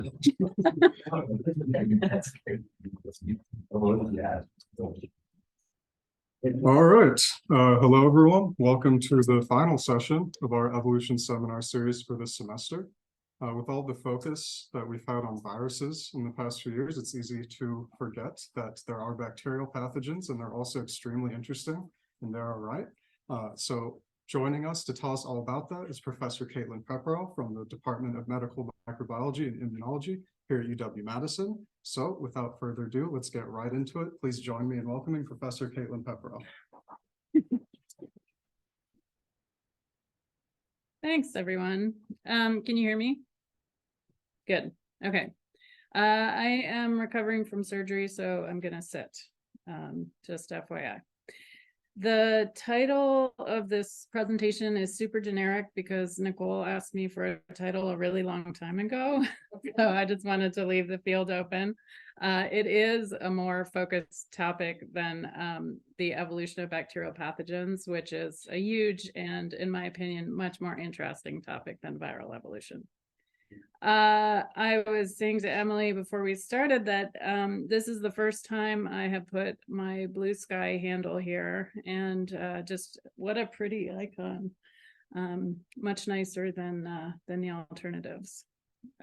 All right. Hello, everyone. Welcome to the final session of our evolution seminar series for this semester. With all the focus that we've had on viruses in the past few years, it's easy to forget that there are bacterial pathogens, and they're also extremely interesting in their own right. So joining us to tell us all about that is Professor Caitlin Pepperell from the Department of Medical Microbiology and Immunology here at UW-Madison. So without further ado, let's get right into it. Please join me in welcoming Professor Caitlin Pepperell. Thanks, everyone. Can you hear me? Good. Okay. I am recovering from surgery, so I'm going to sit, just FYI. The title of this presentation is super generic because Nicole asked me for a title a really long time ago. So I just wanted to leave the field open. It is a more focused topic than the evolution of bacterial pathogens, which is a huge and, in my opinion, much more interesting topic than viral evolution. I was saying to Emily before we started that this is the first time I have put my blue sky handle here, and just what a pretty icon. Much nicer than the alternatives.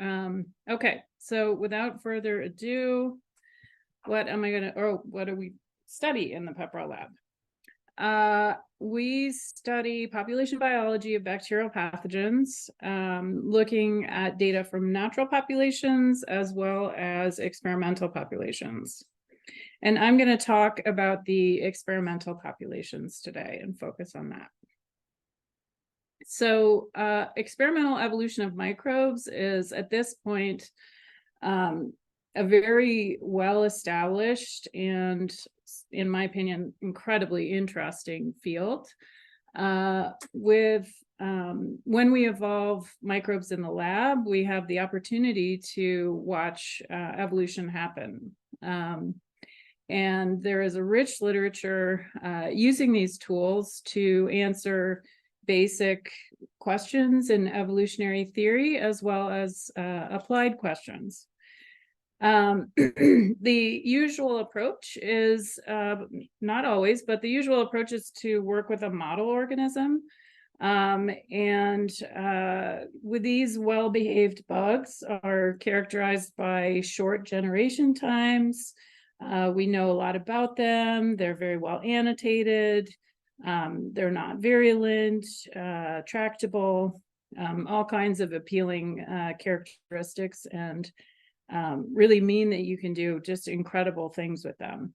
Okay, so without further ado, what do we study in the Pepperell lab? We study population biology of bacterial pathogens, looking at data from natural populations as well as experimental populations. And I'm going to talk about the experimental populations today and focus on that. So experimental evolution of microbes is at this point a very well-established and, in my opinion, incredibly interesting field. When we evolve microbes in the lab, we have the opportunity to watch evolution happen. And there is a rich literature using these tools to answer basic questions in evolutionary theory, as well as applied questions. The usual approach is, not always, but the usual approach is to work with a model organism. With these well-behaved bugs are characterized by short generation times. We know a lot about them. They're very well annotated. They're not virulent, tractable, all kinds of appealing characteristics, and really mean that you can do just incredible things with them.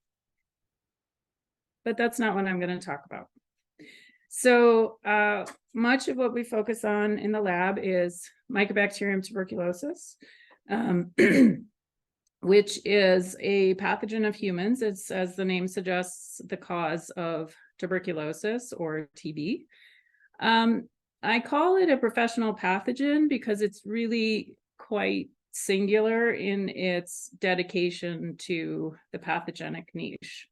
But that's not what I'm going to talk about. So much of what we focus on in the lab is Mycobacterium tuberculosis, which is a pathogen of humans. It's, as the name suggests, the cause of tuberculosis, or TB. I call it a professional pathogen because it's really quite singular in its dedication to the pathogenic niche.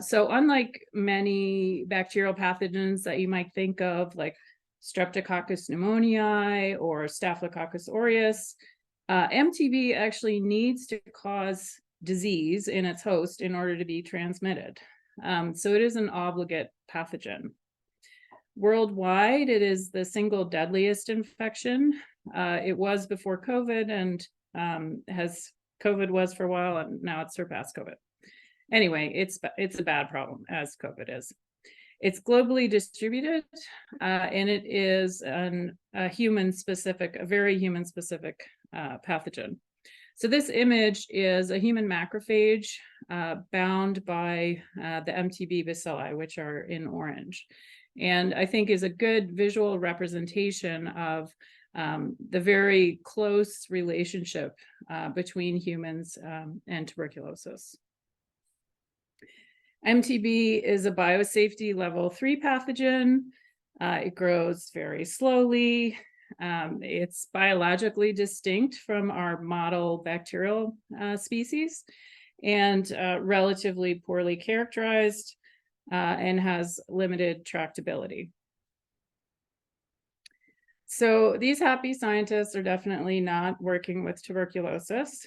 So unlike many bacterial pathogens that you might think of, like Streptococcus pneumoniae or Staphylococcus aureus, MTB actually needs to cause disease in its host in order to be transmitted. So it is an obligate pathogen. Worldwide, it is the single deadliest infection. It was before COVID, and COVID was for a while, and now it's surpassed COVID. Anyway, it's a bad problem, as COVID is. It's globally distributed, and it is a very human-specific pathogen. So this image is a human macrophage bound by the MTB bacilli, which are in orange, and I think is a good visual representation of the very close relationship between humans and tuberculosis. MTB is a biosafety level 3 pathogen. It grows very slowly. It's biologically distinct from our model bacterial species, and relatively poorly characterized, and has limited tractability. So these happy scientists are definitely not working with tuberculosis.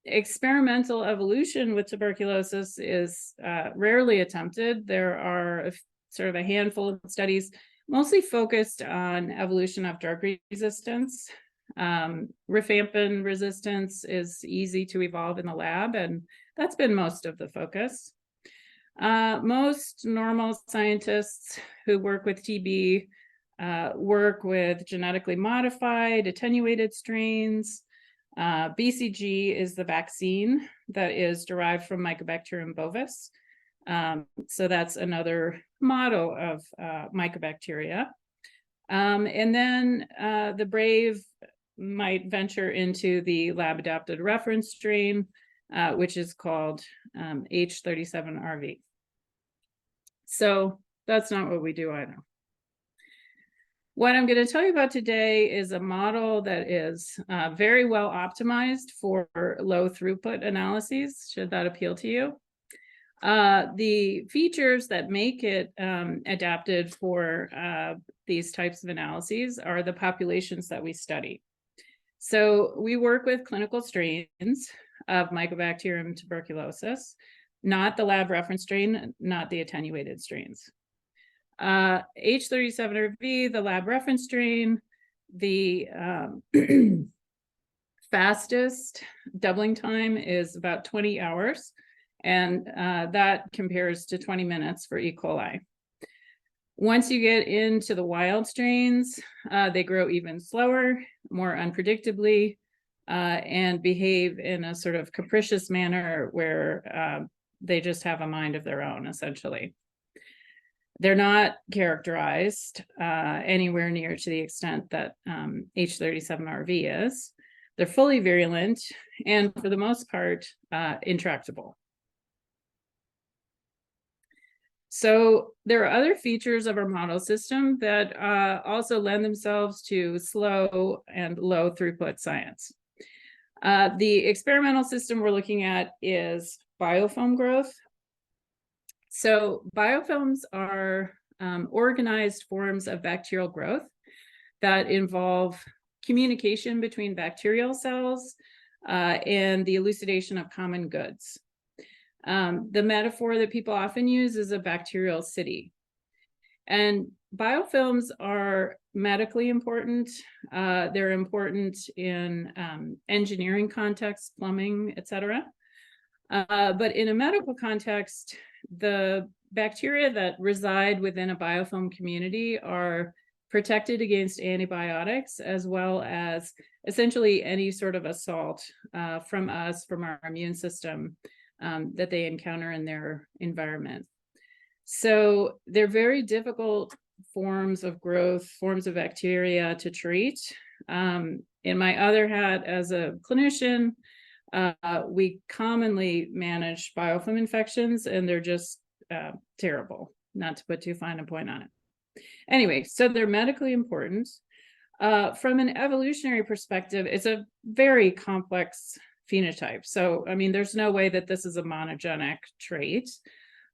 Experimental evolution with tuberculosis is rarely attempted. There are sort of a handful of studies, mostly focused on evolution of drug resistance. Rifampin resistance is easy to evolve in the lab, and that's been most of the focus. Most normal scientists who work with TB work with genetically modified, attenuated strains. BCG is the vaccine that is derived from Mycobacterium bovis. So that's another model of mycobacteria. And then the brave might venture into the lab-adapted reference strain, which is called H37RV. So that's not what we do either. What I'm going to tell you about today is a model that is very well optimized for low throughput analyses, should that appeal to you. The features that make it adapted for these types of analyses are the populations that we study. So we work with clinical strains of Mycobacterium tuberculosis, not the lab reference strain, not the attenuated strains. H37RV, the lab reference strain, the fastest doubling time is about 20 hours, and that compares to 20 minutes for E. coli. Once you get into the wild strains, they grow even slower, more unpredictably, and behave in a sort of capricious manner where they just have a mind of their own, essentially. They're not characterized anywhere near to the extent that H37RV is. They're fully virulent and, for the most part, intractable. So there are other features of our model system that also lend themselves to slow and low throughput science. The experimental system we're looking at is biofilm growth. So biofilms are organized forms of bacterial growth that involve communication between bacterial cells and the elucidation of common goods. The metaphor that people often use is a bacterial city. And biofilms are medically important. They're important in engineering contexts, plumbing, etc. But in a medical context, the bacteria that reside within a biofilm community are protected against antibiotics, as well as essentially any sort of assault from us, from our immune system, that they encounter in their environment. So they're very difficult forms of growth, forms of bacteria to treat. In my other hat as a clinician, we commonly manage biofilm infections, and they're just terrible, not to put too fine a point on it. Anyway, so they're medically important. From an evolutionary perspective, it's a very complex phenotype. So, I mean, there's no way that this is a monogenic trait.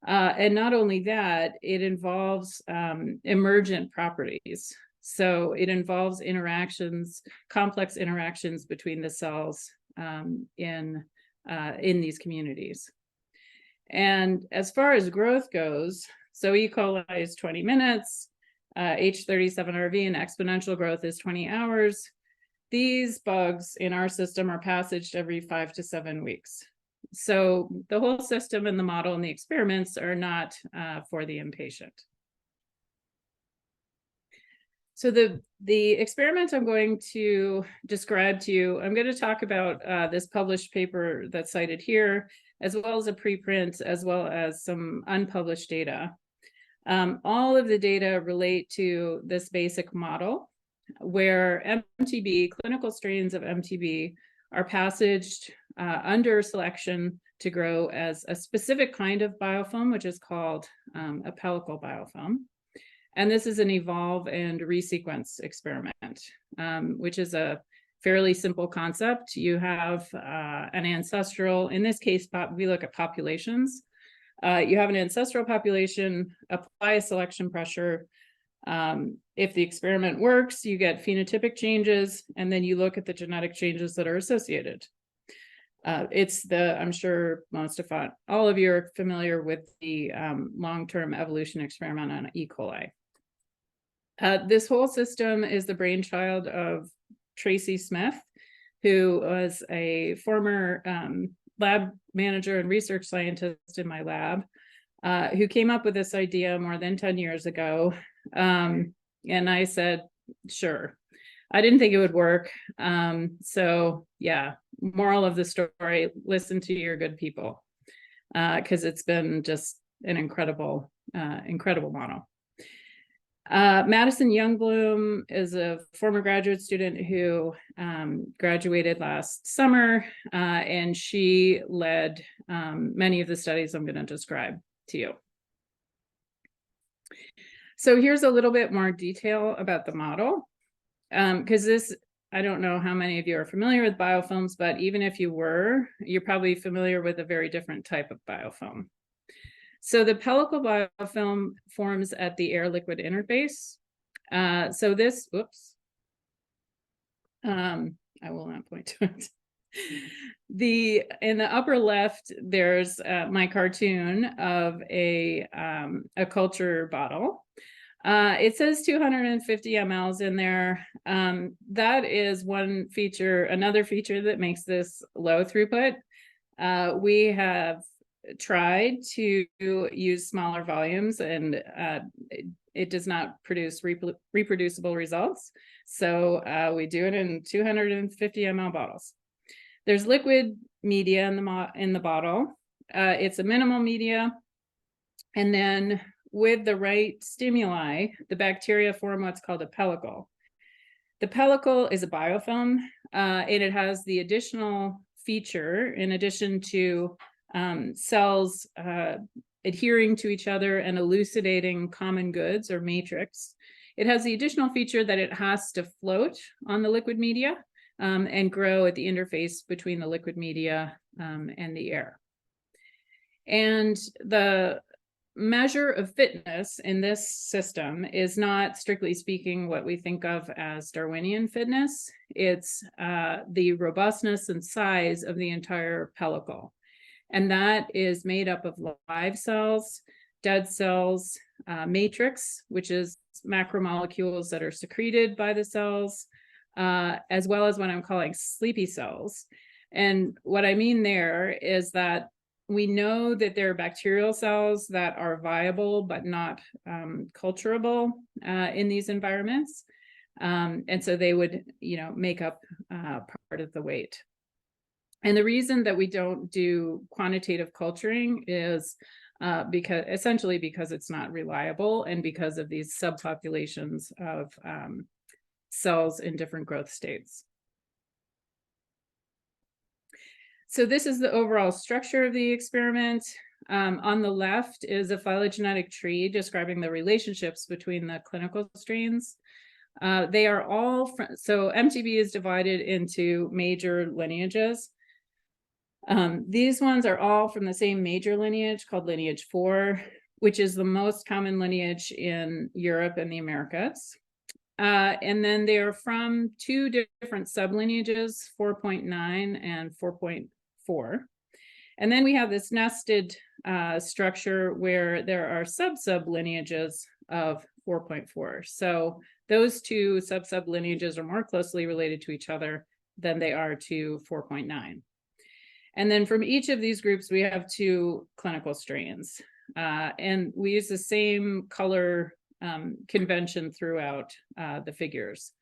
And not only that, it involves emergent properties. So it involves interactions, complex interactions between the cells in these communities. And as far as growth goes, so E. coli is 20 minutes, H37RV and exponential growth is 20 hours. These bugs in our system are passaged every 5 to 7 weeks. So the whole system and the model and the experiments are not for the impatient. So the experiment I'm going to describe to you, I'm going to talk about this published paper that's cited here, as well as a preprint, as well as some unpublished data. All of the data relate to this basic model where MTB, clinical strains of MTB, are passaged under selection to grow as a specific kind of biofilm, which is called a pellicle biofilm. And this is an evolve and resequence experiment, which is a fairly simple concept. You have an ancestral, in this case, we look at populations. You have an ancestral population, apply a selection pressure, If the experiment works, you get phenotypic changes, and then you look at the genetic changes that are associated. I'm sure all of you are familiar with the long-term evolution experiment on E. coli. This whole system is the brainchild of Tracy Smith, who was a former lab manager and research scientist in my lab, who came up with this idea more than 10 years ago. And I said, sure. I didn't think it would work. So yeah, moral of the story, listen to your good people, because it's been just an incredible model. Madison Youngbloom is a former graduate student who graduated last summer, and she led many of the studies I'm going to describe to you. So here's a little bit more detail about the model, because I don't know how many of you are familiar with biofilms, but even if you were, you're probably familiar with a very different type of biofilm. So the pellicle biofilm forms at the air-liquid interface. So this, I will not point to it. In the upper left, there's my cartoon of a culture bottle. It says 250 mLs in there. That is one feature. Another feature that makes this low throughput. We have tried to use smaller volumes, and it does not produce reproducible results. So we do it in 250 ml bottles. There's liquid media in the bottle. It's a minimal media. And then with the right stimuli, the bacteria form what's called a pellicle. The pellicle is a biofilm, and it has the additional feature, in addition to cells adhering to each other and elucidating common goods or matrix. It has the additional feature that it has to float on the liquid media and grow at the interface between the liquid media and the air. And the measure of fitness in this system is not, strictly speaking, what we think of as Darwinian fitness. It's the robustness and size of the entire pellicle. And that is made up of live cells, dead cells, matrix, which is macromolecules that are secreted by the cells, as well as what I'm calling sleepy cells. And what I mean there is that we know that there are bacterial cells that are viable but not culturable in these environments. And so they would, make up part of the weight. And the reason that we don't do quantitative culturing is essentially because it's not reliable, and because of these subpopulations of cells in different growth states. So this is the overall structure of the experiment. On the left is a phylogenetic tree describing the relationships between the clinical strains. They are all, so MTB is divided into major lineages. These ones are all from the same major lineage called lineage 4, which is the most common lineage in Europe and the Americas. And then they are from two different sublineages, 4.9 and 4.4. And then we have this nested structure where there are sub-lineages of 4.4. So those two sub-lineages are more closely related to each other than they are to 4.9. And then from each of these groups, we have two clinical strains. And we use the same color convention throughout the figures.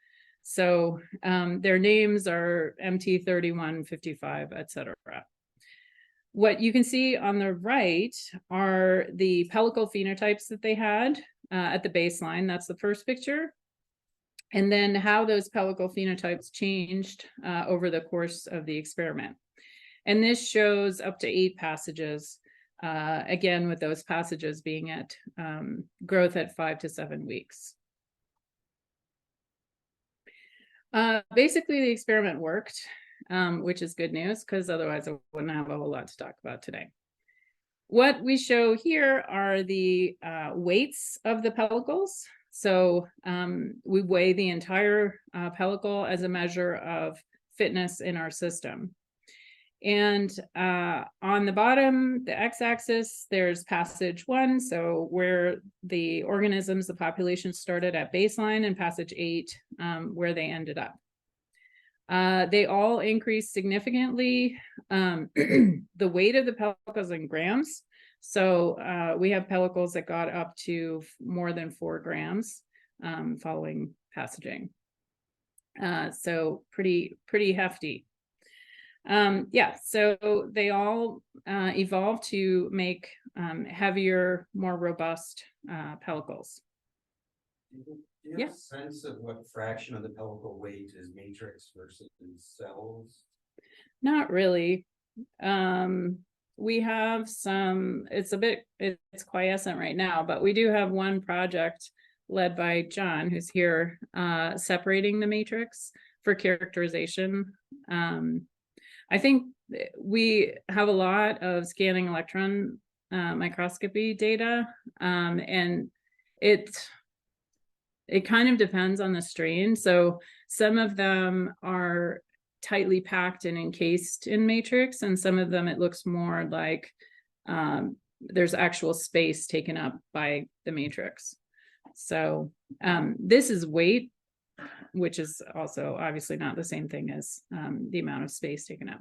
So their names are MT31, 55, etc. What you can see on the right are the pellicle phenotypes that they had at the baseline. That's the first picture. And then how those pellicle phenotypes changed over the course of the experiment. And this shows up to 8 passages, again, with those passages being at growth at 5 to 7 weeks. Basically, the experiment worked, which is good news, because otherwise I wouldn't have a whole lot to talk about today. What we show here are the weights of the pellicles. So we weigh the entire pellicle as a measure of fitness in our system. And on the bottom, the x-axis, there's passage 1, so where the organisms, the population started at baseline, and passage 8, where they ended up. They all increased significantly. The weight of the pellicles in grams. So we have pellicles that got up to more than 4 grams following passaging. So pretty hefty. Yeah, so they all evolved to make heavier, more robust pellicles. Do you have a sense of what fraction of the pellicle weight is matrix versus cells? Not really. We have some, it's quiescent right now, but we do have one project led by John, who's here, separating the matrix for characterization. I think we have a lot of scanning electron microscopy data, and it kind of depends on the strain. So some of them are tightly packed and encased in matrix, and some of them it looks more like there's actual space taken up by the matrix. So this is weight, which is also obviously not the same thing as the amount of space taken up.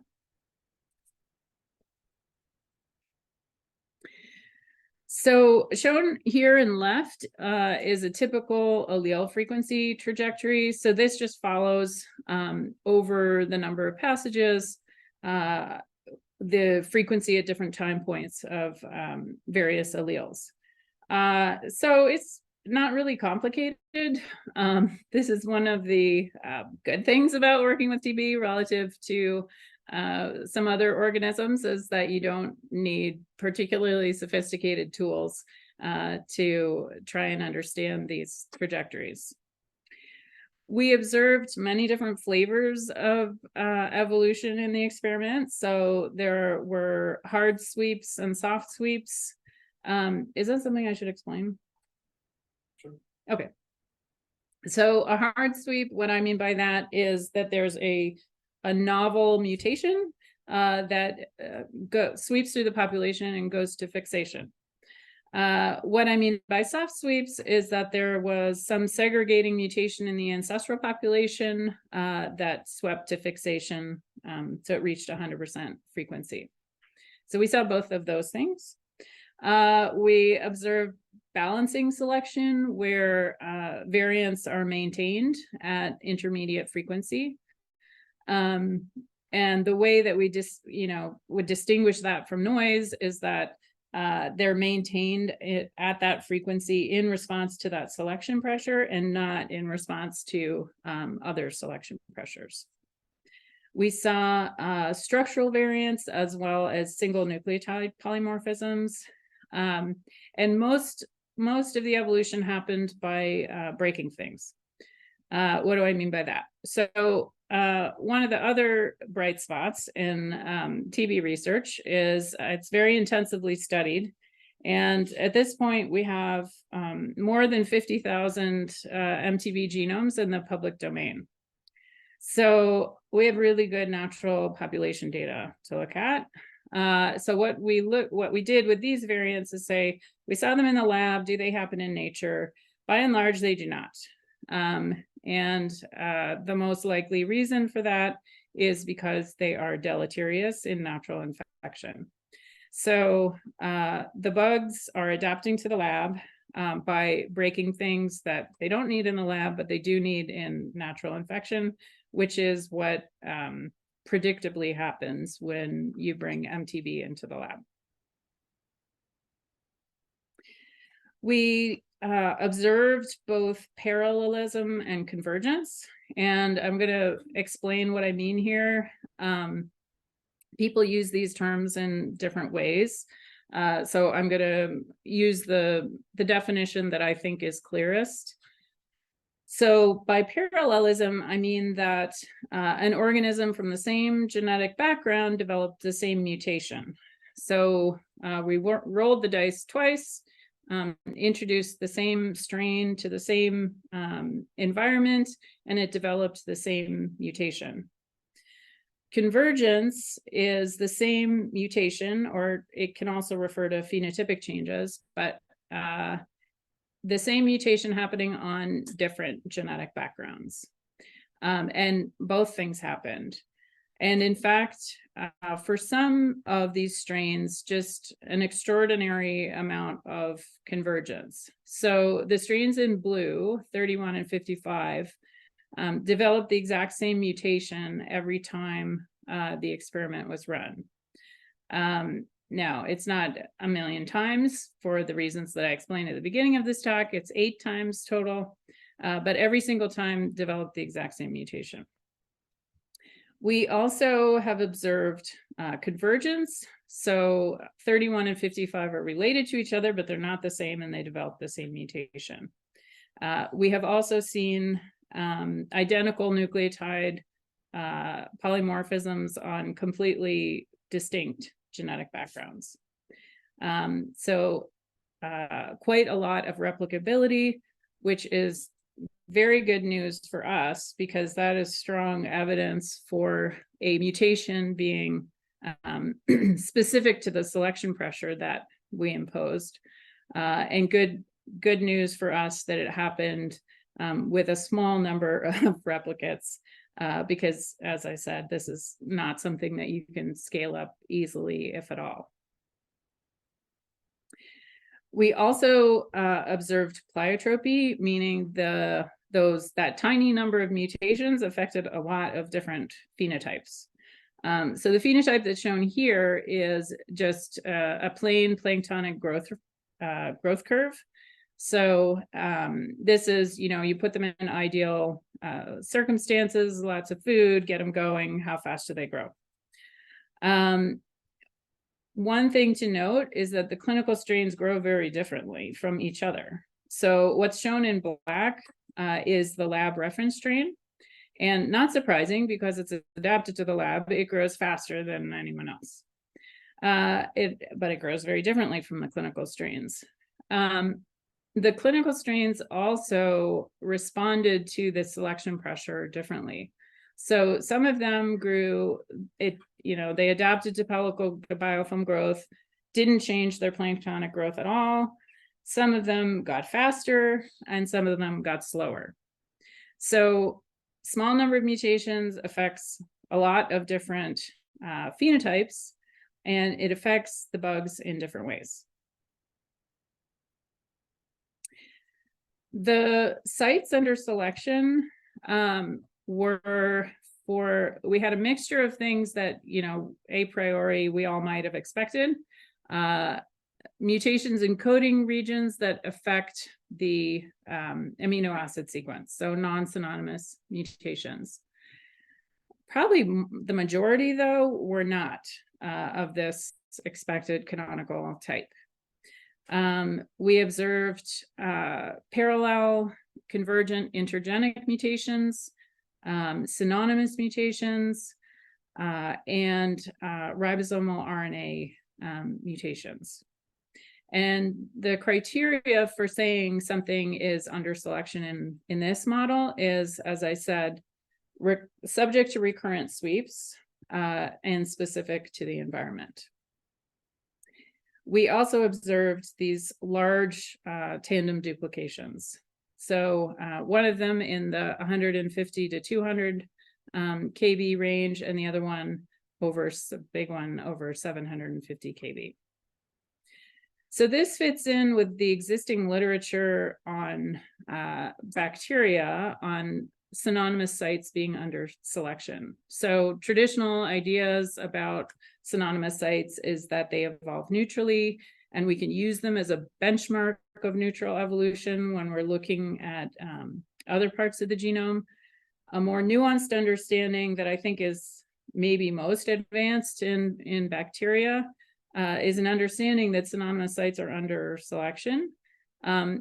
So shown here in left is a typical allele frequency trajectory. So this just follows over the number of passages, the frequency at different time points of various alleles. So it's not really complicated. This is one of the good things about working with TB relative to some other organisms, is that you don't need particularly sophisticated tools to try and understand these trajectories. We observed many different flavors of evolution in the experiment. So there were hard sweeps and soft sweeps. Is that something I should explain? Sure. Okay. So a hard sweep, what I mean by that is that there's a novel mutation that sweeps through the population and goes to fixation. What I mean by soft sweeps is that there was some segregating mutation in the ancestral population that swept to fixation, so it reached 100% frequency. So we saw both of those things. We observed balancing selection where variants are maintained at intermediate frequency. And the way that we just, would distinguish that from noise is that they're maintained at that frequency in response to that selection pressure and not in response to other selection pressures. We saw structural variants as well as single nucleotide polymorphisms. And most of the evolution happened by breaking things. What do I mean by that? So one of the other bright spots in TB research is it's very intensively studied. And at this point, we have more than 50,000 MTB genomes in the public domain. So we have really good natural population data to look at. So what we did with these variants is say, we saw them in the lab, do they happen in nature? By and large, they do not. And the most likely reason for that is because they are deleterious in natural infection. So the bugs are adapting to the lab by breaking things that they don't need in the lab, but they do need in natural infection, which is what predictably happens when you bring MTB into the lab. We observed both parallelism and convergence, and I'm going to explain what I mean here. People use these terms in different ways, so I'm going to use the definition that I think is clearest. So by parallelism, I mean that an organism from the same genetic background developed the same mutation. So we rolled the dice twice. introduced the same strain to the same environment, and it developed the same mutation. Convergence is the same mutation, or it can also refer to phenotypic changes, but the same mutation happening on different genetic backgrounds. And both things happened. And in fact, for some of these strains, just an extraordinary amount of convergence. So the strains in blue, 31 and 55, developed the exact same mutation every time the experiment was run. Now, it's not a million times for the reasons that I explained at the beginning of this talk. It's 8 times total, but every single time developed the exact same mutation. We also have observed convergence. So 31 and 55 are related to each other, but they're not the same, and they develop the same mutation. We have also seen identical nucleotide polymorphisms on completely distinct genetic backgrounds. So quite a lot of replicability, which is very good news for us, because that is strong evidence for a mutation being specific to the selection pressure that we imposed, and good news for us that it happened with a small number of replicates, because, as I said, this is not something that you can scale up easily, if at all. We also observed pleiotropy, meaning that tiny number of mutations affected a lot of different phenotypes. So the phenotype that's shown here is just a plain planktonic growth curve. So this is, you put them in ideal circumstances, lots of food, get them going, how fast do they grow? One thing to note is that the clinical strains grow very differently from each other. So what's shown in black is the lab reference strain. And not surprising, because it's adapted to the lab, it grows faster than anyone else. But it grows very differently from the clinical strains. The clinical strains also responded to the selection pressure differently. So some of them grew, they adapted to pellicle biofilm growth, didn't change their planktonic growth at all. Some of them got faster, and some of them got slower. So small number of mutations affects a lot of different phenotypes, and it affects the bugs in different ways. The sites under selection we had a mixture of things that, a priori we all might have expected. Mutations in coding regions that affect the amino acid sequence, so non-synonymous mutations. Probably the majority, though, were not of this expected canonical type. We observed parallel convergent intergenic mutations, synonymous mutations, and ribosomal RNA mutations. And the criteria for saying something is under selection in this model is, as I said, subject to recurrent sweeps and specific to the environment. We also observed these large tandem duplications. So one of them in the 150 to 200 kb range, and the other one over 750 kb. So this fits in with the existing literature on bacteria, on synonymous sites being under selection. So traditional ideas about synonymous sites is that they evolve neutrally, and we can use them as a benchmark of neutral evolution when we're looking at other parts of the genome. A more nuanced understanding that I think is maybe most advanced in bacteria is an understanding that synonymous sites are under selection.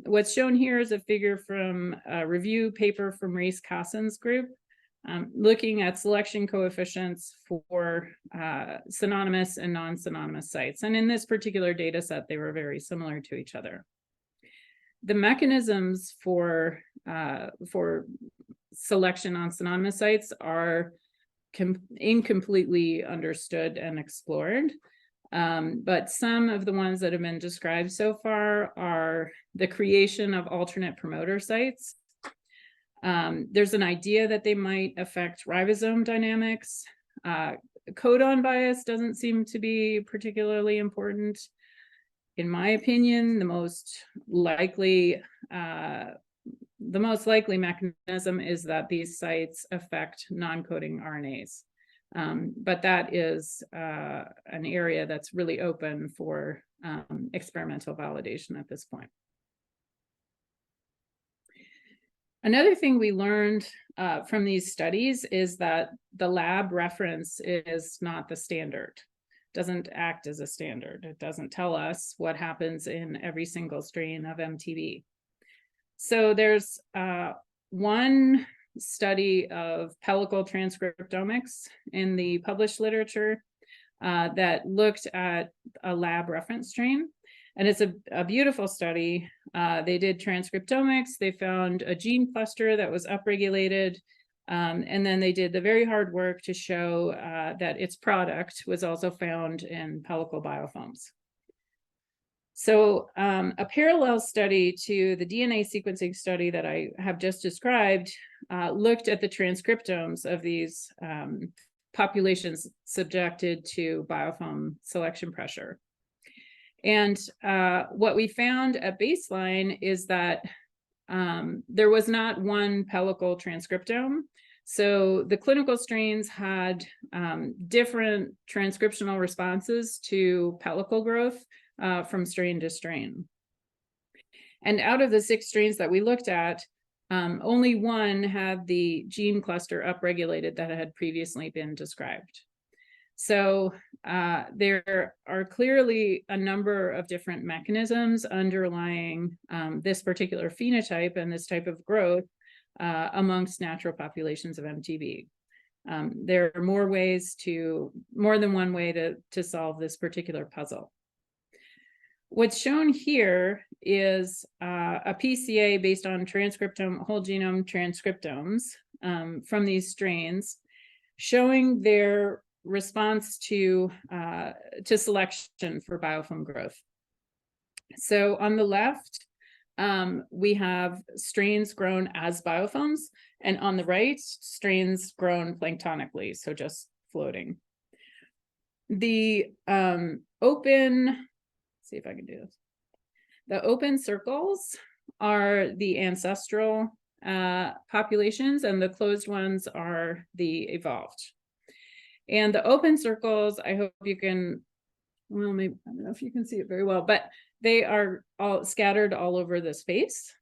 What's shown here is a figure from a review paper from Reese Kassen's group, looking at selection coefficients for synonymous and non-synonymous sites. And in this particular data set, they were very similar to each other. the mechanisms for selection on synonymous sites are incompletely understood and explored. But some of the ones that have been described so far are the creation of alternate promoter sites. There's an idea that they might affect ribosome dynamics. Codon bias doesn't seem to be particularly important. In my opinion, the most likely mechanism is that these sites affect non-coding RNAs. But that is an area that's really open for experimental validation at this point. Another thing we learned from these studies is that the lab reference is not the standard. It doesn't act as a standard. It doesn't tell us what happens in every single strain of MTB. So there's one study of pellicle transcriptomics in the published literature that looked at a lab reference strain. And it's a beautiful study. They did transcriptomics. They found a gene cluster that was upregulated. And then they did the very hard work to show that its product was also found in pellicle biofilms. So a parallel study to the DNA sequencing study that I have just described looked at the transcriptomes of these populations subjected to biofilm selection pressure. And what we found at baseline is that there was not one pellicle transcriptome. So the clinical strains had different transcriptional responses to pellicle growth from strain to strain. And out of the 6 strains that we looked at, only one had the gene cluster upregulated that had previously been described. So there are clearly a number of different mechanisms underlying this particular phenotype and this type of growth amongst natural populations of MTB. There are more than one way to solve this particular puzzle. What's shown here is a PCA based on transcriptome, whole genome transcriptomes from these strains, showing their response to selection for biofilm growth. So on the left, we have strains grown as biofilms, and on the right, strains grown planktonically, so just floating. The open, see if I can do this. The open circles are the ancestral populations, and the closed ones are the evolved. And the open circles, I hope you can, well, maybe, I don't know if you can see it very well, but they are all scattered all over the space.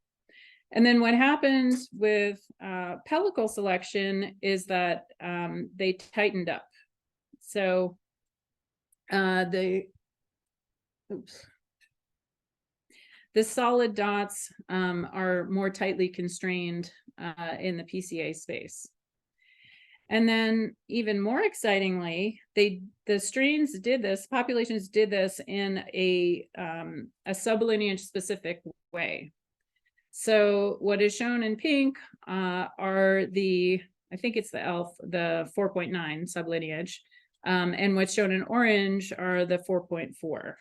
And then what happens with pellicle selection is that they tightened up. So the solid dots are more tightly constrained in the PCA space. And then even more excitingly, the strains did this, populations did this in a sublineage specific way. So what is shown in pink are the, I think it's the ELF, the 4.9 sublineage, and what's shown in orange are the 4.4.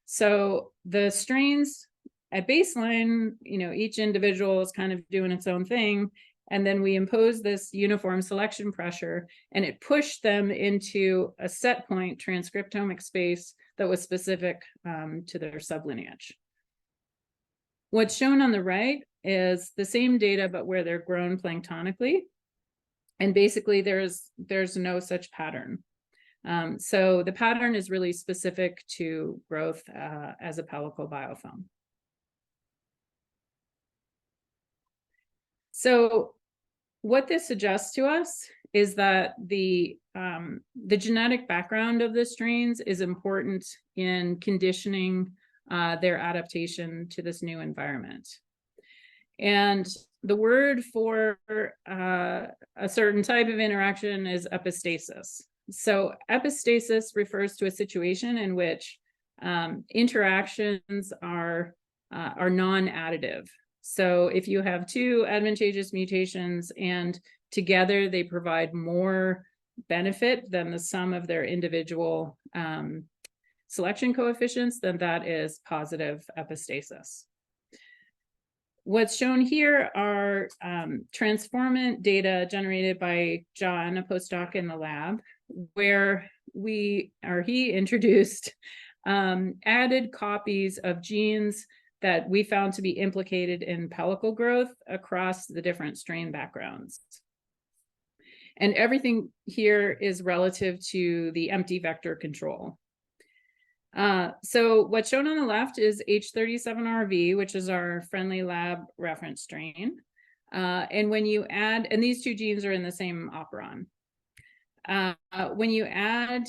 So the strains at baseline, you know, each individual is kind of doing its own thing. And then we impose this uniform selection pressure, and it pushed them into a set point transcriptomic space that was specific to their sublineage. What's shown on the right is the same data, but where they're grown planktonically. And basically there's no such pattern. So the pattern is really specific to growth as a pellicle biofilm. So what this suggests to us is that the genetic background of the strains is important in conditioning their adaptation to this new environment. And the word for a certain type of interaction is epistasis. So epistasis refers to a situation in which interactions are are non-additive. So if you have two advantageous mutations and together they provide more benefit than the sum of their individual selection coefficients, then that is positive epistasis. What's shown here are transformant data generated by John, a postdoc in the lab, where he introduced added copies of genes that we found to be implicated in pellicle growth across the different strain backgrounds. And everything here is relative to the empty vector control. So what's shown on the left is H37RV, which is our friendly lab reference strain. And when you add, and these two genes are in the same operon. When you add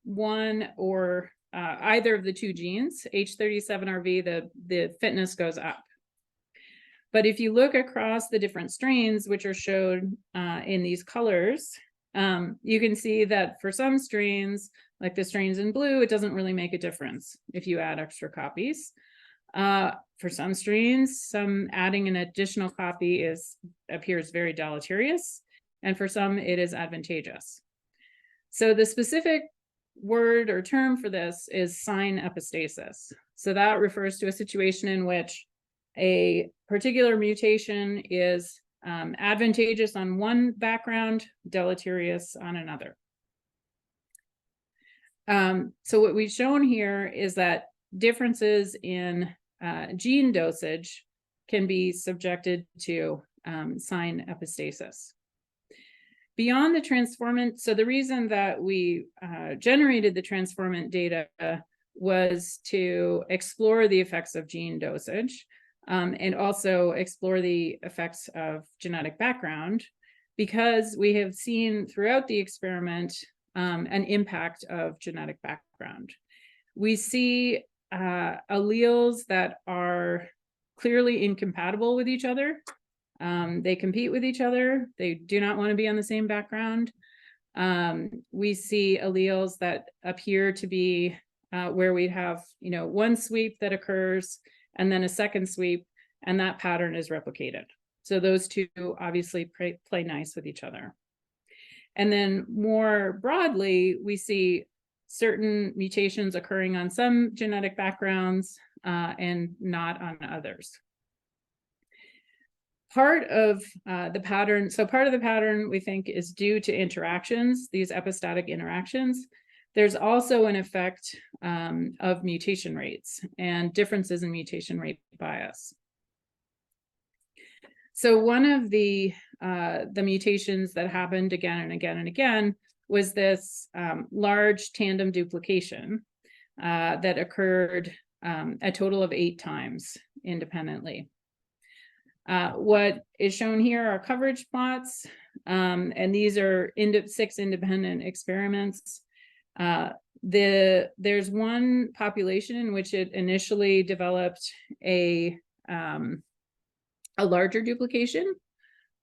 one or either of the two genes, H37RV, the fitness goes up. But if you look across the different strains, which are shown in these colors, you can see that for some strains, like the strains in blue, it doesn't really make a difference if you add extra copies. For some strains, some adding an additional copy appears very deleterious, and for some it is advantageous. So the specific word or term for this is sign epistasis. So that refers to a situation in which a particular mutation is advantageous on one background, deleterious on another. So what we've shown here is that differences in gene dosage can be subjected to sign epistasis. Beyond the transformant, so the reason that we generated the transformant data was to explore the effects of gene dosage and also explore the effects of genetic background, because we have seen throughout the experiment an impact of genetic background. We see alleles that are clearly incompatible with each other. They compete with each other. They do not want to be on the same background. We see alleles that appear to be where we have, one sweep that occurs and then a second sweep, and that pattern is replicated. So those two obviously play nice with each other. And then more broadly, we see certain mutations occurring on some genetic backgrounds and not on others. Part of the pattern we think is due to interactions, these epistatic interactions. There's also an effect of mutation rates and differences in mutation rate bias. So one of the mutations that happened again and again and again was this large tandem duplication that occurred a total of 8 times independently. What is shown here are coverage plots, and these are 6 independent experiments. There's one population in which it initially developed a larger duplication,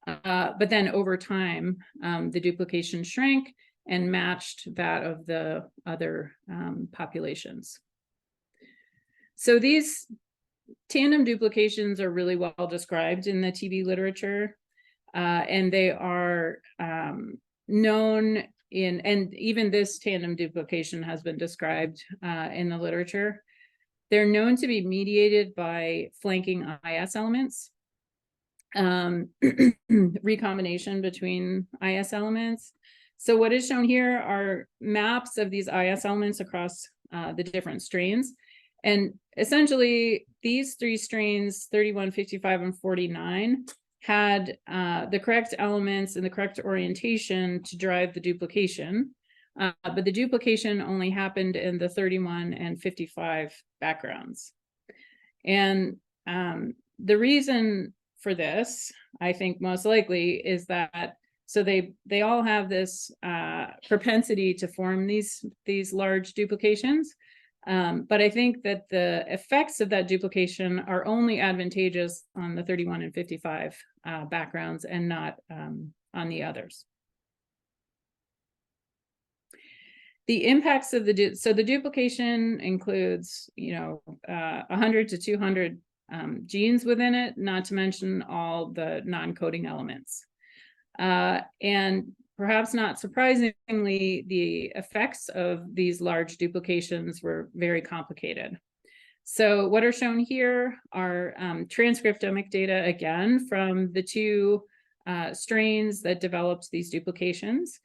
but then over time, the duplication shrank and matched that of the other populations. So these tandem duplications are really well described in the TB literature, and they are known in, and even this tandem duplication has been described in the literature. They're known to be mediated by flanking IS elements, recombination between IS elements. So what is shown here are maps of these IS elements across the different strains. And essentially, these 3 strains, 31, 55, and 49, had the correct elements and the correct orientation to drive the duplication. But the duplication only happened in the 31 and 55 backgrounds. And the reason for this, I think most likely, is that so they all have this propensity to form these large duplications. But I think that the effects of that duplication are only advantageous on the 31 and 55 backgrounds and not on the others. The impacts of so the duplication includes, 100 to 200 genes within it, not to mention all the non-coding elements. And perhaps not surprisingly, the effects of these large duplications were very complicated. So what are shown here are transcriptomic data, again, from the two strains that developed these duplications.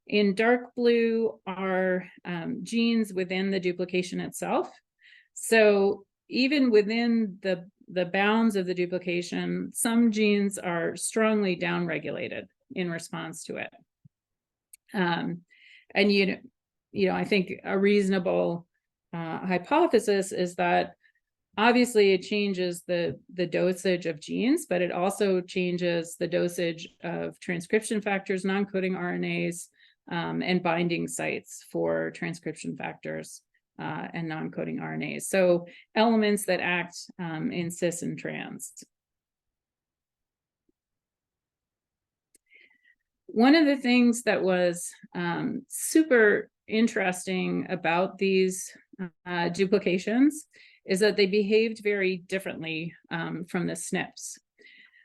In dark blue are genes within the duplication itself. So even within the bounds of the duplication, some genes are strongly downregulated in response to it. And I think a reasonable hypothesis is that obviously it changes the dosage of genes, but it also changes the dosage of transcription factors, non-coding RNAs, and binding sites for transcription factors and non-coding RNAs. So elements that act in cis and trans. One of the things that was super interesting about these duplications is that they behaved very differently from the SNPs.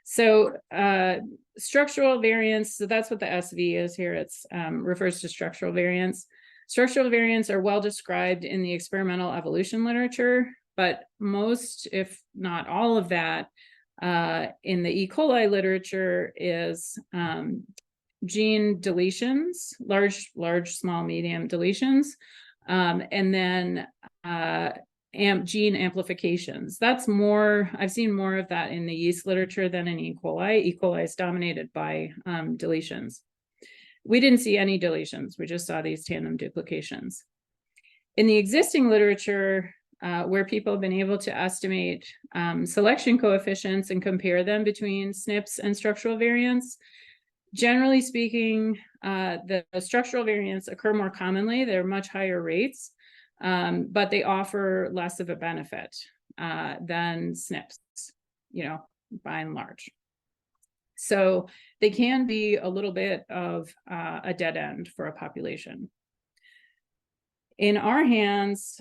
So structural variants, so that's what the SV is here. It's refers to structural variants. Structural variants are well described in the experimental evolution literature, but most, if not all of that, in the E. coli literature is gene deletions, large, small, medium deletions, and then gene amplifications. That's more, I've seen more of that in the yeast literature than in E. coli. E. coli is dominated by deletions. We didn't see any deletions. We just saw these tandem duplications. In the existing literature, where people have been able to estimate selection coefficients and compare them between SNPs and structural variants, generally speaking, the structural variants occur more commonly. They're much higher rates, but they offer less of a benefit than SNPs, by and large. So they can be a little bit of a dead end for a population. In our hands,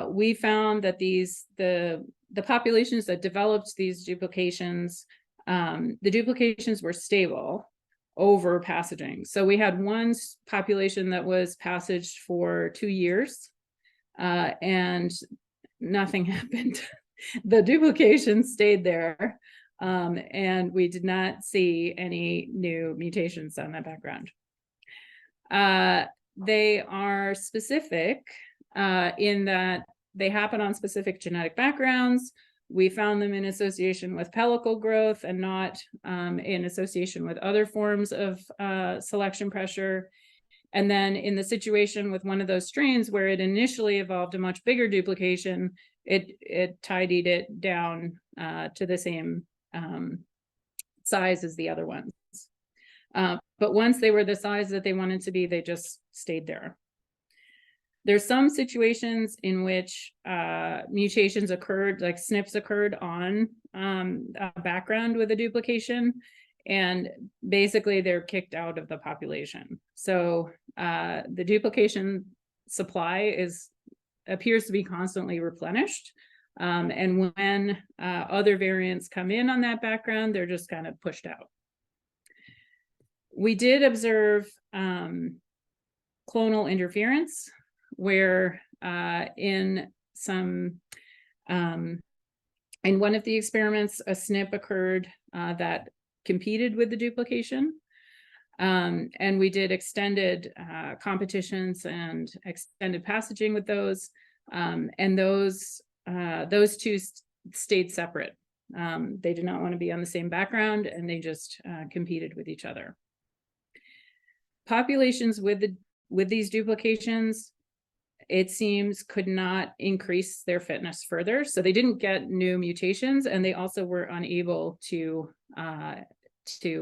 we found that the populations that developed these duplications, the duplications were stable over passaging. So we had one population that was passaged for 2 years, and nothing happened. The duplication stayed there, and we did not see any new mutations on that background. They are specific in that they happen on specific genetic backgrounds. We found them in association with pellicle growth and not in association with other forms of selection pressure. And then in the situation with one of those strains where it initially evolved a much bigger duplication, it tidied it down to the same size as the other ones. But once they were the size that they wanted to be, they just stayed there. There's some situations in which mutations occurred, like SNPs occurred on a background with a duplication, and basically they're kicked out of the population. So the duplication supply appears to be constantly replenished. And when other variants come in on that background, they're just kind of pushed out. We did observe clonal interference, where in one of the experiments, a SNP occurred that competed with the duplication. And we did extended competitions and extended passaging with those. And those two stayed separate. They did not want to be on the same background, and they just competed with each other. Populations with these duplications, it seems, could not increase their fitness further. So they didn't get new mutations, and they also were unable to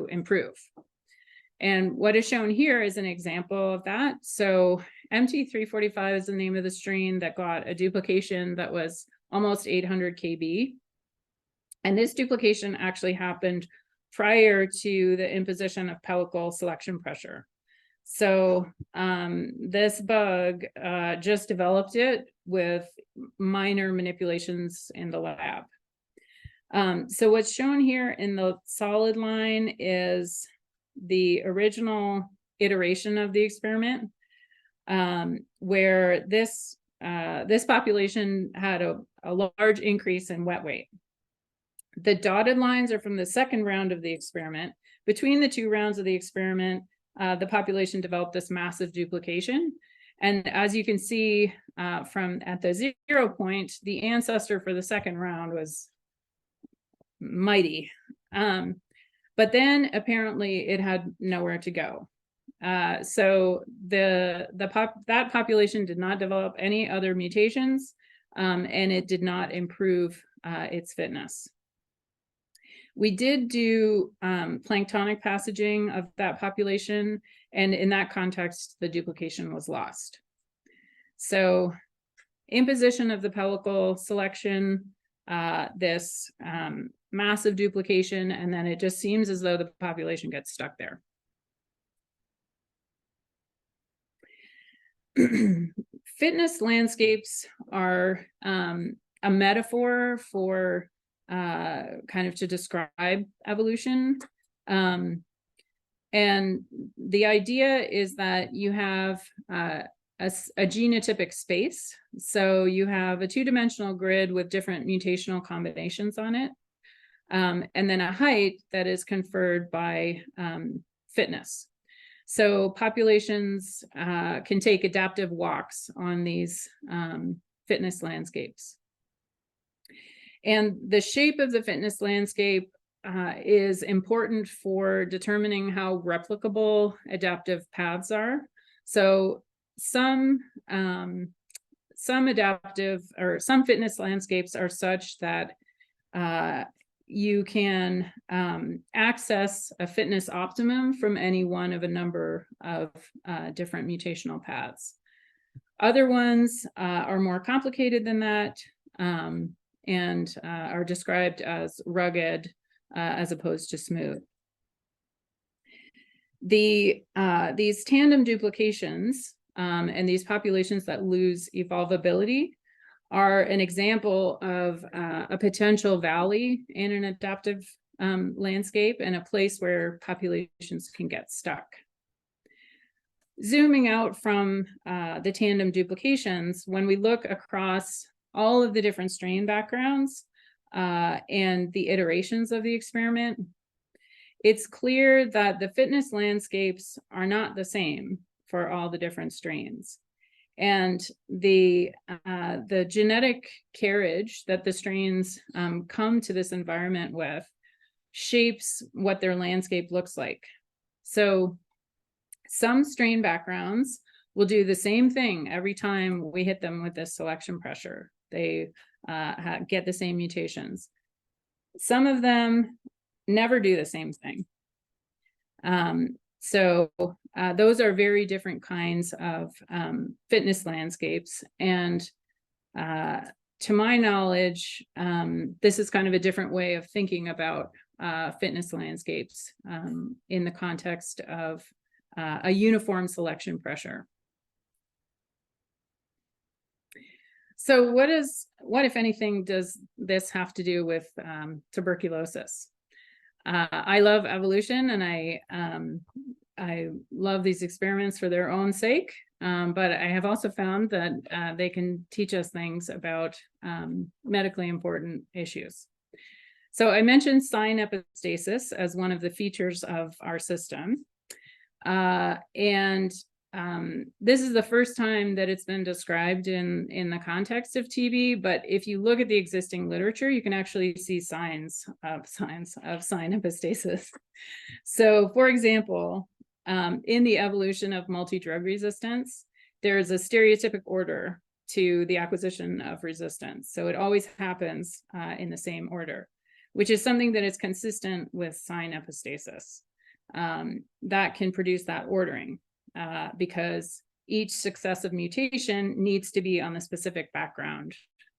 improve. And what is shown here is an example of that. So MT345 is the name of the strain that got a duplication that was almost 800 kb. And this duplication actually happened prior to the imposition of pellicle selection pressure. So this bug just developed it with minor manipulations in the lab. So what's shown here in the solid line is the original iteration of the experiment, where this population had a large increase in wet weight. The dotted lines are from the second round of the experiment. Between the two rounds of the experiment, the population developed this massive duplication. And as you can see from at the 0 point, the ancestor for the second round was mighty. But then apparently it had nowhere to go. So that population did not develop any other mutations, and it did not improve its fitness. We did do planktonic passaging of that population, and in that context, the duplication was lost. So imposition of the pellicle selection, this massive duplication, and then it just seems as though the population gets stuck there. Fitness landscapes are a metaphor for kind of to describe evolution. And the idea is that you have a genotypic space. So you have a two-dimensional grid with different mutational combinations on it. And then a height that is conferred by fitness. So populations can take adaptive walks on these fitness landscapes. And the shape of the fitness landscape is important for determining how replicable adaptive paths are. So some adaptive or some fitness landscapes are such that you can access a fitness optimum from any one of a number of different mutational paths. Other ones are more complicated than that, and are described as rugged as opposed to smooth. These tandem duplications and these populations that lose evolvability are an example of a potential valley in an adaptive landscape and a place where populations can get stuck. Zooming out from the tandem duplications, when we look across all of the different strain backgrounds and the iterations of the experiment, it's clear that the fitness landscapes are not the same for all the different strains. And the genetic carriage that the strains come to this environment with shapes what their landscape looks like. So some strain backgrounds will do the same thing every time we hit them with this selection pressure. They get the same mutations. Some of them never do the same thing. So those are very different kinds of fitness landscapes. And to my knowledge, this is kind of a different way of thinking about fitness landscapes in the context of a uniform selection pressure. So what, if anything, does this have to do with tuberculosis? I love evolution, and I love these experiments for their own sake, but I have also found that they can teach us things about medically important issues. So I mentioned sign epistasis as one of the features of our system. This is the first time that it's been described in the context of TB, but if you look at the existing literature, you can actually see signs of sign epistasis. So for example, in the evolution of multi-drug resistance, there is a stereotypic order to the acquisition of resistance. So it always happens in the same order, which is something that is consistent with sign epistasis. That can produce that ordering because each successive mutation needs to be on the specific background.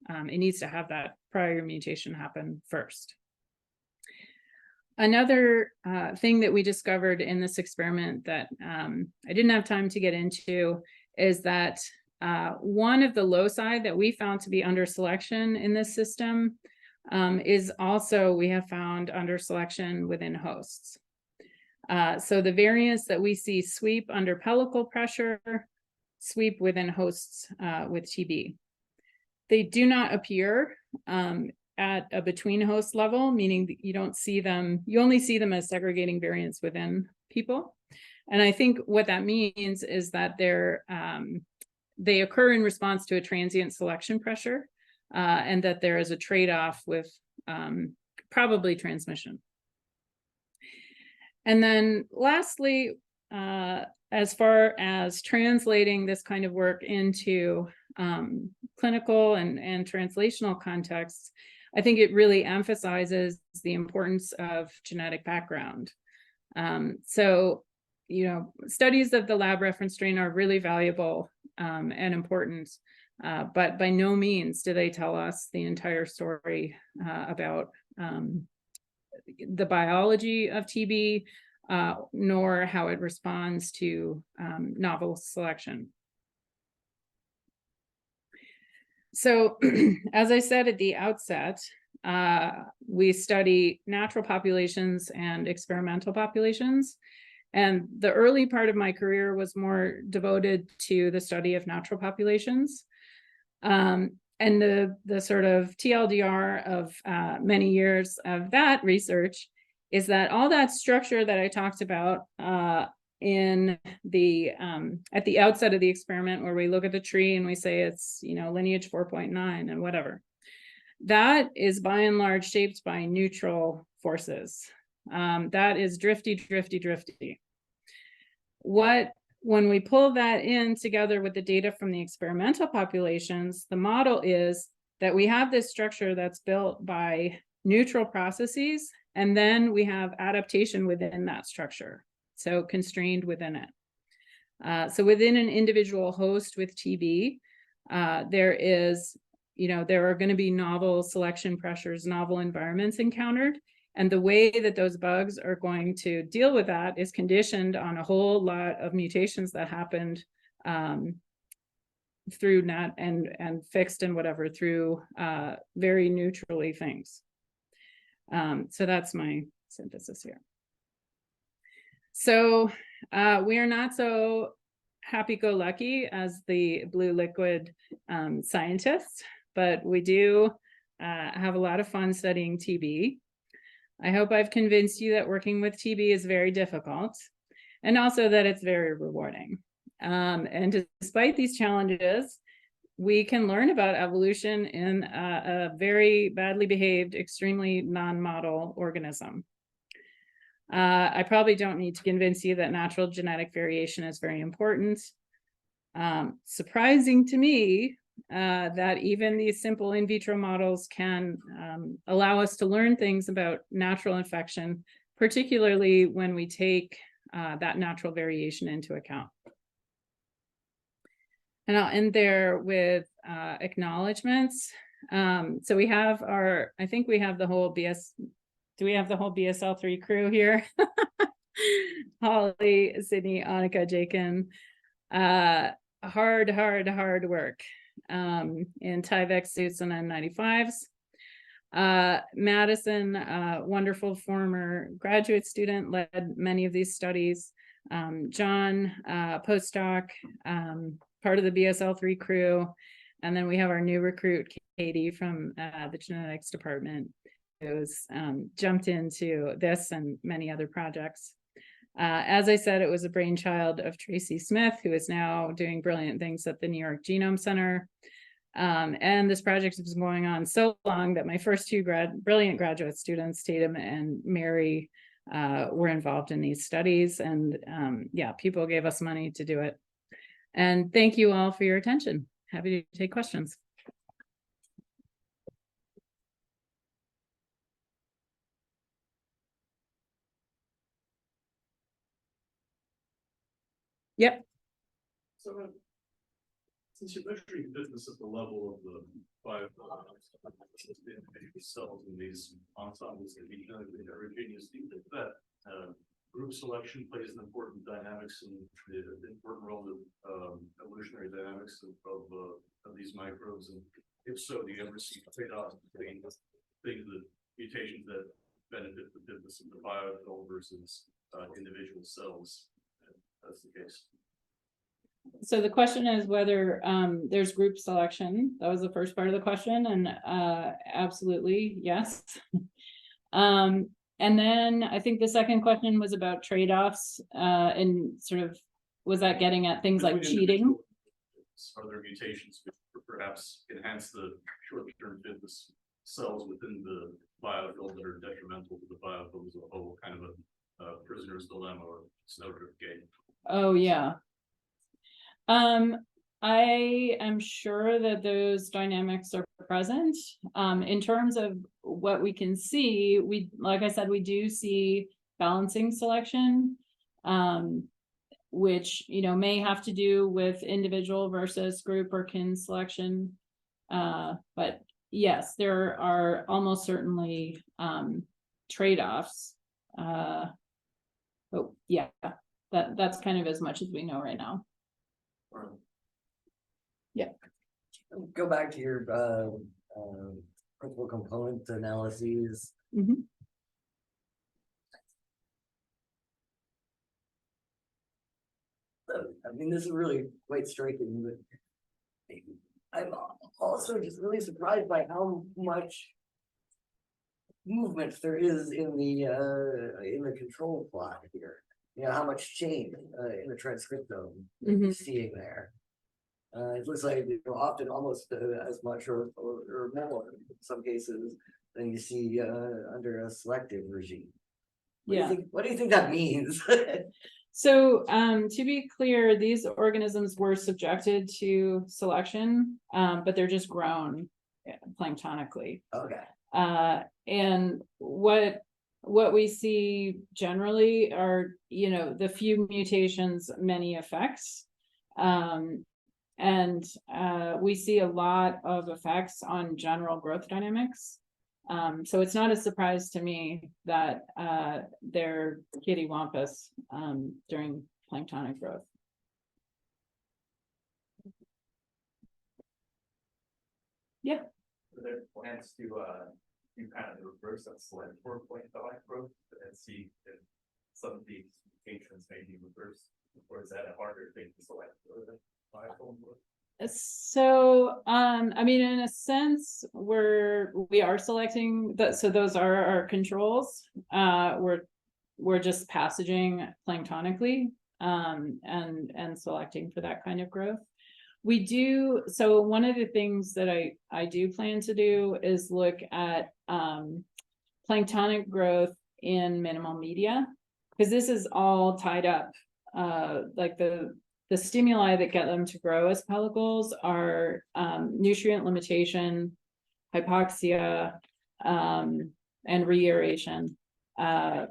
It needs to have that prior mutation happen first. Another thing that we discovered in this experiment that I didn't have time to get into is that one of the loci that we found to be under selection in this system is also, we have found under selection within hosts. So the variants that we see sweep under pellicle pressure, sweep within hosts with TB. They do not appear at a between host level, meaning that you don't see them, you only see them as segregating variants within people. And I think what that means is that they occur in response to a transient selection pressure, and that there is a trade-off with probably transmission. And then lastly, as far as translating this kind of work into clinical and translational contexts, I think it really emphasizes the importance of genetic background. So, you know, studies of the lab reference strain are really valuable and important, but by no means do they tell us the entire story about the biology of TB, nor how it responds to novel selection. So as I said at the outset, we study natural populations and experimental populations. And the early part of my career was more devoted to the study of natural populations. And the sort of TLDR of many years of that research is that all that structure that I talked about in the at the outset of the experiment, where we look at the tree and we say it's, you know, lineage 4.9 and whatever, that is by and large shaped by neutral forces. That is drifty. When we pull that in together with the data from the experimental populations, the model is that we have this structure that's built by neutral processes, and then we have adaptation within that structure, so constrained within it. So within an individual host with TB, there is, you know, there are going to be novel selection pressures, novel environments encountered. And the way that those bugs are going to deal with that is conditioned on a whole lot of mutations that happened through NAT and fixed and whatever through very neutrally things. So that's my synthesis here. So we are not so happy-go-lucky as the blue liquid scientists, but we do have a lot of fun studying TB. I hope I've convinced you that working with TB is very difficult, and also that it's very rewarding. And despite these challenges, we can learn about evolution in a very badly behaved, extremely non-model organism. I probably don't need to convince you that natural genetic variation is very important. Surprising to me that even these simple in vitro models can allow us to learn things about natural infection, particularly when we take that natural variation into account. And I'll end there with acknowledgements. So we have our, I think we have the whole do we have the whole BSL-3 crew here? Holly, Sydney, Annika, Jakin. Hard work in Tyvek suits and N95s. Madison, wonderful former graduate student, led many of these studies. John, postdoc, part of the BSL-3 crew. And then we have our new recruit, Katie, from the genetics department, who's jumped into this and many other projects. As I said, it was a brainchild of Tracy Smith, who is now doing brilliant things at the New York Genome Center. And this project has been going on so long that my first two brilliant graduate students, Tatum and Mary, were involved in these studies. And yeah, people gave us money to do it. And thank you all for your attention. Happy to take questions. Yep. So Since you're measuring fitness at the level of the five cells in these ensembles that each other in heterogeneous that group selection plays an important dynamics and the important role of evolutionary dynamics of these microbes, and if so, do you ever see trade-offs between things that mutations that benefit the fitness of the biofilm versus individual cells? That's the case. So the question is whether there's group selection. That was the first part of the question, and absolutely yes. And then I think the second question was about trade-offs, and sort of, was that getting at things like cheating? Are there mutations which perhaps enhance the short-term fitness cells within the biofilm that are detrimental to the biofilm as a whole, kind of a prisoner's dilemma or snowdrift game? Oh, yeah. I am sure that those dynamics are present. In terms of what we can see, like I said, we do see balancing selection, which, may have to do with individual versus group or kin selection. But yes, there are almost certainly trade-offs. But yeah, that's kind of as much as we know right now. Yeah. Go back to your principal component analyses. Mm-hmm. I mean, this is really quite striking, but I'm also just really surprised by how much movement there is in the control plot here. How much change in the transcriptome that you're seeing there. It looks like often almost as much or more in some cases than you see under a selective regime. What do you think that means? So to be clear, these organisms were subjected to selection, but they're just grown planktonically. Okay. And what we see generally are, the few mutations, many effects. And we see a lot of effects on general growth dynamics. So it's not a surprise to me that they're kittywampus during planktonic growth. Yeah. Are there plans to do kind of the reverse of select for planktonic growth and see if some of these mutations may be reversed, or is that a harder thing to select for the biofilm growth? So, I mean, in a sense, we are selecting that. So those are our controls. We're just passaging planktonically, and selecting for that kind of growth. We do. So one of the things that I do plan to do is look at planktonic growth in minimal media, because this is all tied up. Like the stimuli that get them to grow as pellicles are nutrient limitation, hypoxia, and reaeration. I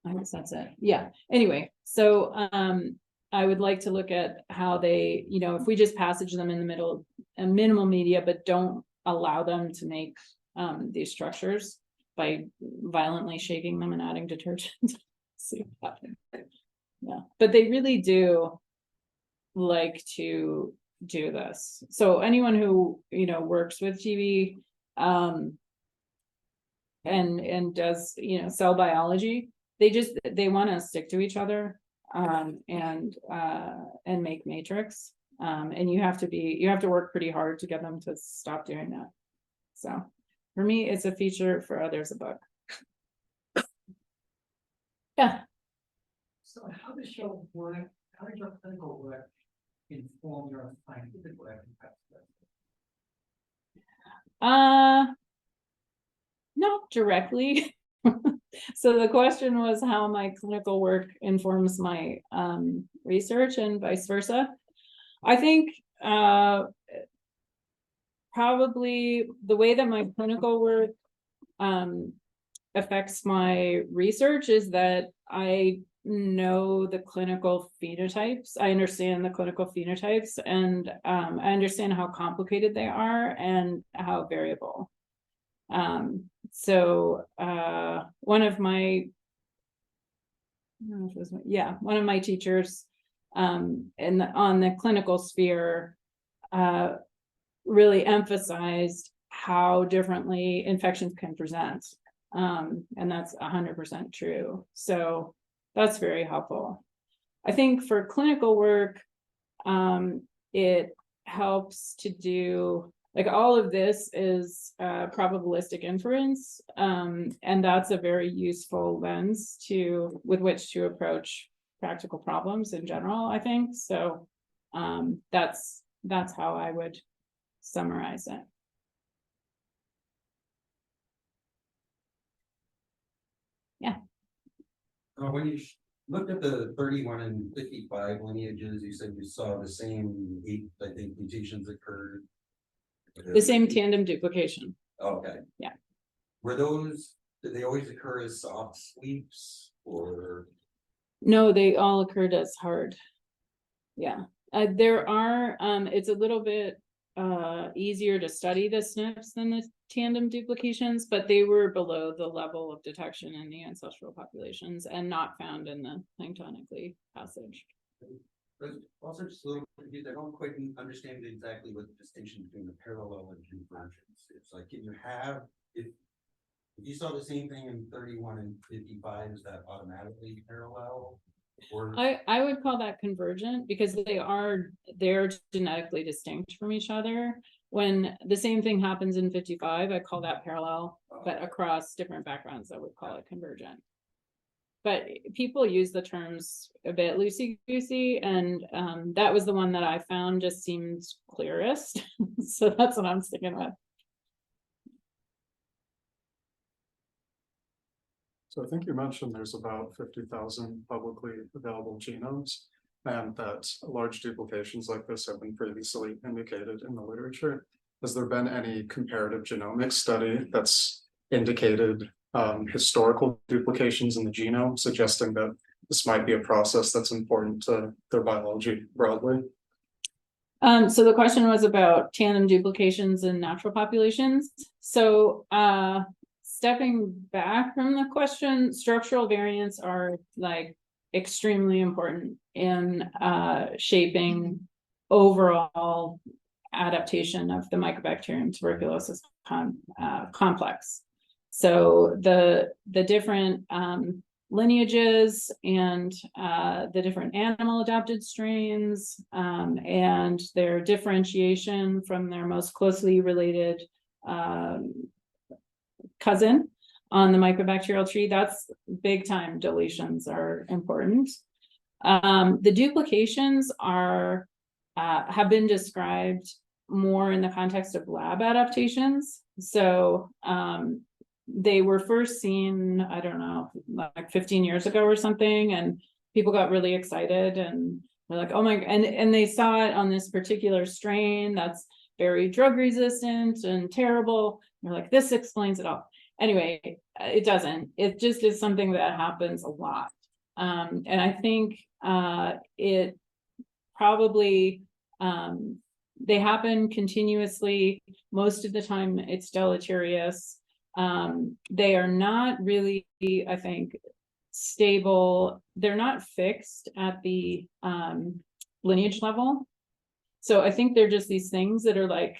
guess that's it. Yeah. Anyway, so I would like to look at how they, if we just passage them in the middle and minimal media, but don't allow them to make these structures by violently shaking them and adding detergent. See what happens. Yeah, but they really do like to do this. So anyone who works with TV and does cell biology, they want to stick to each other and make matrix, and you have to work pretty hard to get them to stop doing that. So for me, it's a feature. For others, a bug. Yeah. So how does your work, how does your clinical work inform your scientific work? Not directly. So the question was how my clinical work informs my research and vice versa. I think probably the way that my clinical work affects my research is that I know the clinical phenotypes. I understand the clinical phenotypes, and I understand how complicated they are and how variable. So one of my teachers on the clinical sphere really emphasized how differently infections can present. And that's 100% true. So that's very helpful. I think for clinical work, it helps to do, like, all of this is probabilistic inference. And that's a very useful lens with which to approach practical problems in general, I think. So that's how I would summarize it. Yeah. When you looked at the 31 and 55 lineages, you said you saw the same 8, I think, mutations occurred. The same tandem duplication. Okay. Yeah. Did they always occur as soft sweeps, or? No, they all occurred as hard. Yeah. There are, it's a little bit easier to study the SNPs than the tandem duplications, but they were below the level of detection in the ancestral populations and not found in the planktonically passage. But also just a little confused. I don't quite understand exactly what the distinction between the parallel and convergence is. Like, can you have, if you saw the same thing in 31 and 55, is that automatically parallel? Or I would call that convergent, because they're genetically distinct from each other. When the same thing happens in 55, I call that parallel, but across different backgrounds, I would call it convergent. But people use the terms a bit loosey-goosey, and that was the one that I found just seemed clearest. So that's what I'm sticking with. So I think you mentioned there's about 50,000 publicly available genomes, and that large duplications like this have been previously indicated in the literature. Has there been any comparative genomic study that's indicated historical duplications in the genome, suggesting that this might be a process that's important to their biology broadly? So the question was about tandem duplications in natural populations. So stepping back from the question, structural variants are like extremely important in shaping overall adaptation of the Mycobacterium tuberculosis complex. So the different lineages and the different animal adapted strains and their differentiation from their most closely related cousin on the mycobacterial tree, that's big time. Deletions are important. The duplications are have been described more in the context of lab adaptations. So they were first seen, I don't know, like 15 years ago or something, and people got really excited and they're like, oh my, and they saw it on this particular strain that's very drug resistant and terrible. They're like, this explains it all. Anyway, it doesn't. It just is something that happens a lot. And I think it probably, they happen continuously. Most of the time it's deleterious. They are not really, I think, stable. They're not fixed at the lineage level. So I think they're just these things that are like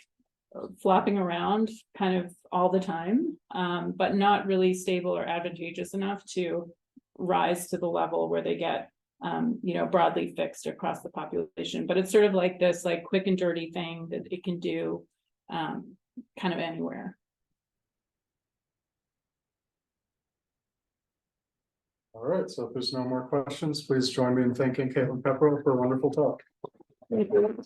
flopping around kind of all the time, but not really stable or advantageous enough to rise to the level where they get broadly fixed across the population. But it's sort of like this like quick and dirty thing that it can do kind of anywhere. All right, so if there's no more questions, please join me in thanking Caitlin Pepperell for a wonderful talk. Thank you.